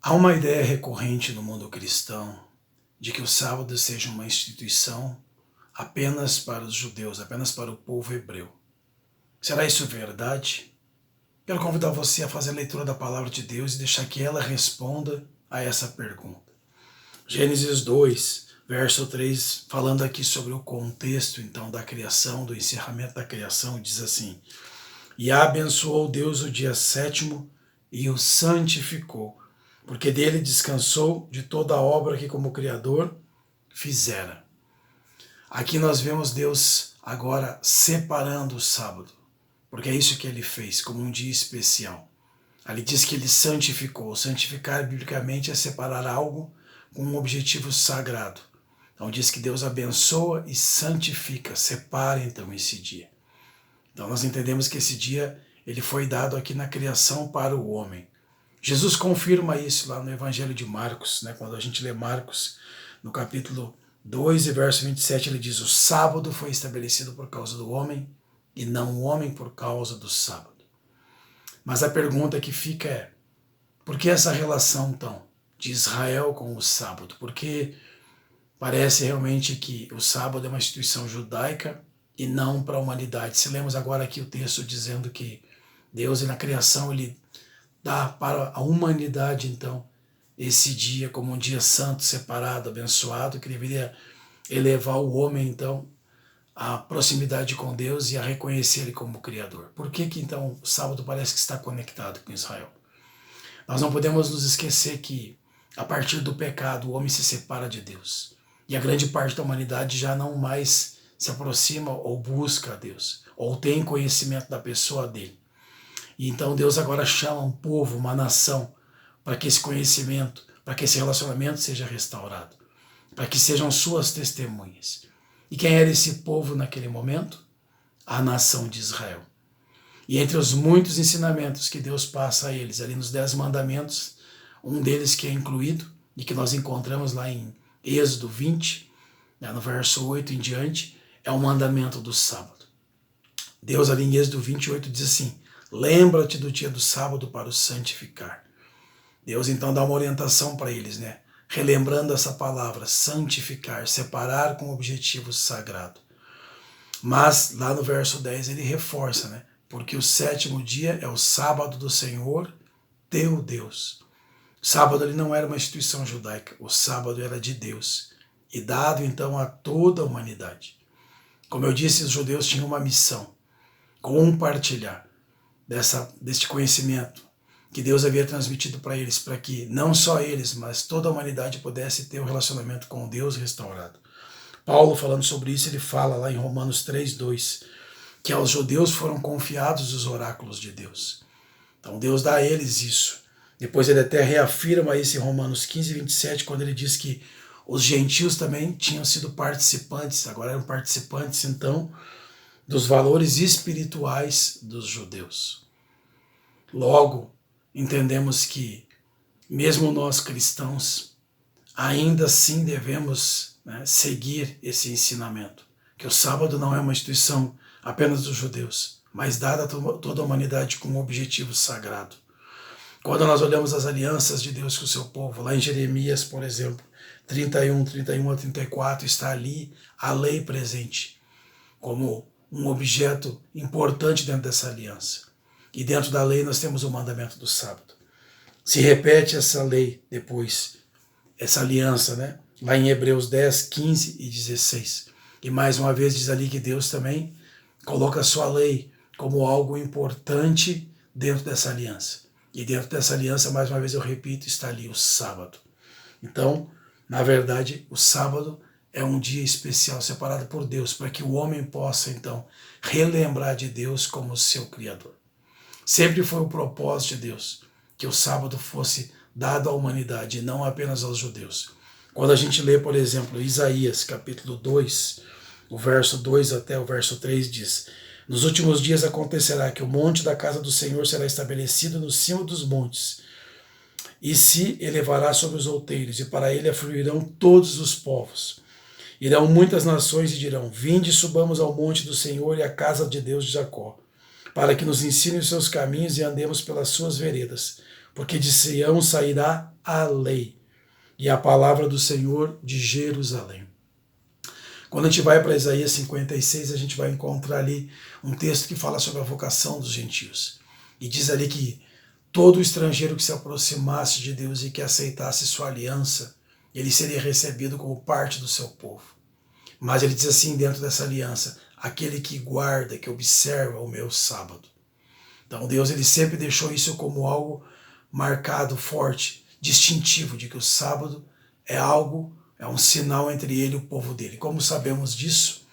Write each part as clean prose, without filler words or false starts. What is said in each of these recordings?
Há uma ideia recorrente no mundo cristão de que o sábado seja uma instituição apenas para os judeus, apenas para o povo hebreu. Será isso verdade? Quero convidar você a fazer a leitura da palavra de Deus e deixar que ela responda a essa pergunta. Gênesis 2, verso 3, falando aqui sobre o contexto então da criação, do encerramento da criação, diz assim: E abençoou Deus o dia sétimo e o santificou, porque dele descansou de toda a obra que como Criador fizera. Aqui nós vemos Deus agora separando o sábado, porque é isso que ele fez, como um dia especial. Ali diz que ele santificou. Santificar biblicamente é separar algo com um objetivo sagrado. Então diz que Deus abençoa e santifica, separa então esse dia. Então nós entendemos que esse dia ele foi dado aqui na criação para o homem. Jesus confirma isso lá no Evangelho de Marcos, né? Quando a gente lê Marcos, no capítulo 2 e verso 27, ele diz: o sábado foi estabelecido por causa do homem e não o homem por causa do sábado. Mas a pergunta que fica é: por que essa relação, então, de Israel com o sábado? Porque parece realmente que o sábado é uma instituição judaica e não para a humanidade. Se lemos agora aqui o texto dizendo que Deus, na criação, ele dá para a humanidade, então, esse dia como um dia santo, separado, abençoado, que deveria elevar o homem, então, à proximidade com Deus e a reconhecer Ele como Criador. Por que então, o sábado parece que está conectado com Israel? Nós não podemos nos esquecer que, a partir do pecado, o homem se separa de Deus. E a grande parte da humanidade já não mais se aproxima ou busca a Deus, ou tem conhecimento da pessoa dele. E então Deus agora chama um povo, uma nação, para que esse conhecimento, para que esse relacionamento seja restaurado, para que sejam suas testemunhas. E quem era esse povo naquele momento? A nação de Israel. E entre os muitos ensinamentos que Deus passa a eles, ali nos 10 mandamentos, um deles que é incluído, e que nós encontramos lá em Êxodo 20, no verso 8 em diante, é o mandamento do sábado. Deus ali em Êxodo 28 diz assim: lembra-te do dia do sábado para o santificar. Deus então dá uma orientação para eles, né? Relembrando essa palavra, santificar, separar com objetivo sagrado. Mas lá no verso 10 ele reforça, né? Porque o sétimo dia é o sábado do Senhor, teu Deus. O sábado ele não era uma instituição judaica, o sábado era de Deus, e dado então a toda a humanidade. Como eu disse, os judeus tinham uma missão: compartilhar deste conhecimento que Deus havia transmitido para eles, para que não só eles, mas toda a humanidade pudesse ter um relacionamento com Deus restaurado. Paulo, falando sobre isso, ele fala lá em Romanos 3:2, que aos judeus foram confiados os oráculos de Deus. Então Deus dá a eles isso. Depois ele até reafirma isso em Romanos 15:27, quando ele diz que os gentios também tinham sido participantes, agora eram participantes então dos valores espirituais dos judeus. Logo, entendemos que, mesmo nós cristãos, ainda assim devemos, seguir esse ensinamento, que o sábado não é uma instituição apenas dos judeus, mas dada a toda a humanidade com um objetivo sagrado. Quando nós olhamos as alianças de Deus com o seu povo, lá em Jeremias, por exemplo, 31 a 34, está ali a lei presente, como um objeto importante dentro dessa aliança. E dentro da lei nós temos o mandamento do sábado. Se repete essa lei depois, essa aliança, né? Lá em Hebreus 10, 15 e 16. E mais uma vez diz ali que Deus também coloca a sua lei como algo importante dentro dessa aliança. E dentro dessa aliança, mais uma vez eu repito, está ali o sábado. Então, na verdade, o sábado é um dia especial separado por Deus, para que o homem possa, então, relembrar de Deus como seu Criador. Sempre foi o propósito de Deus que o sábado fosse dado à humanidade, e não apenas aos judeus. Quando a gente lê, por exemplo, Isaías, capítulo 2, o verso 2 até o verso 3 diz: nos últimos dias acontecerá que o monte da casa do Senhor será estabelecido no cimo dos montes, e se elevará sobre os outeiros, e para ele afluirão todos os povos. Irão muitas nações e dirão: vinde, subamos ao monte do Senhor e à casa de Deus de Jacó, para que nos ensine os seus caminhos e andemos pelas suas veredas. porque de Sião sairá a lei e a palavra do Senhor de Jerusalém. Quando a gente vai para Isaías 56, a gente vai encontrar ali um texto que fala sobre a vocação dos gentios. E diz ali que todo estrangeiro que se aproximasse de Deus e que aceitasse sua aliança, ele seria recebido como parte do seu povo. Mas ele diz assim dentro dessa aliança, aquele que guarda, que observa o meu sábado. Então Deus ele sempre deixou isso como algo marcado, forte, distintivo, de que o sábado é algo, é um sinal entre ele e o povo dele. Como sabemos disso?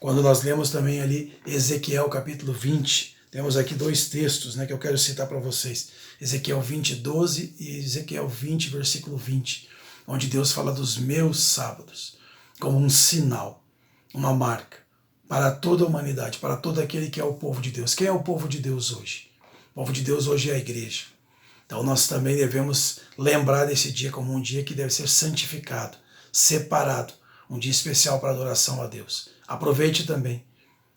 Quando nós lemos também ali Ezequiel capítulo 20, temos aqui dois textos, né, que eu quero citar para vocês. Ezequiel 20, 12 e Ezequiel 20, versículo 20, onde Deus fala dos meus sábados, como um sinal, uma marca, para toda a humanidade, para todo aquele que é o povo de Deus. Quem é o povo de Deus hoje? O povo de Deus hoje é a igreja. Então nós também devemos lembrar desse dia como um dia que deve ser santificado, separado, um dia especial para adoração a Deus. Aproveite também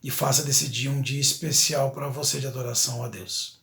e faça desse dia um dia especial para você de adoração a Deus.